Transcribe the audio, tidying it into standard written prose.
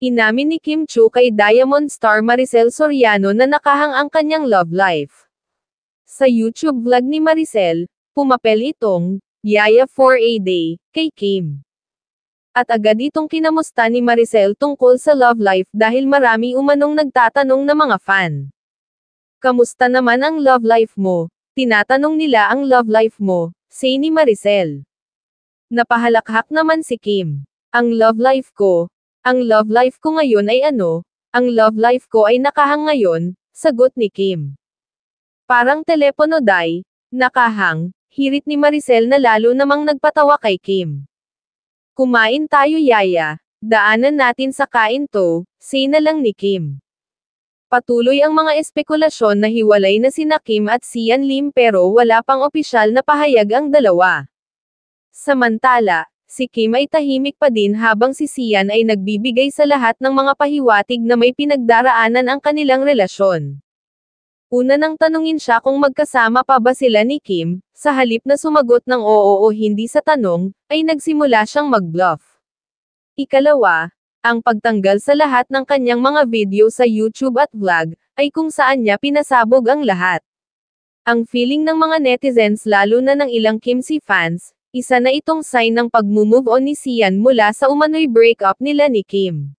Inamin ni Kim Chiu kay Diamond star Maricel Soriano na nakahang ang kanyang love life. Sa YouTube vlog ni Maricel, pumapel itong, "Yaya for a Day," kay Kim. At agad itong kinamusta ni Maricel tungkol sa love life dahil marami umanong nagtatanong na mga fan. "Kamusta naman ang love life mo?" Tinatanong nila ang love life mo, say ni Maricel. Napahalakhak naman si Kim. Ang love life ko ngayon ay ano? Ang love life ko ay nakahang ngayon, sagot ni Kim. Parang telepono day, nakahang, hirit ni Maricel na lalo namang nagpatawa kay Kim. "Kumain tayo yaya, daanan natin sa kain to," say na lang ni Kim. Patuloy ang mga espekulasyon na hiwalay na sina Kim at Sian Lim pero wala pang opisyal na pahayag ang dalawa. Samantala, si Kim ay tahimik pa din habang si Sian ay nagbibigay sa lahat ng mga pahiwatig na may pinagdaraanan ang kanilang relasyon. Una nang tanungin siya kung magkasama pa ba sila ni Kim, sa halip na sumagot ng oo o hindi sa tanong, ay nagsimula siyang mag-bluff. Ikalawa, ang pagtanggal sa lahat ng kanyang mga video sa YouTube at vlog, ay kung saan niya pinasabog ang lahat. Ang feeling ng mga netizens lalo na ng ilang Kimchi fans, isa na itong sign ng pag-move on ni Sian mula sa umano'y breakup nila ni Kim.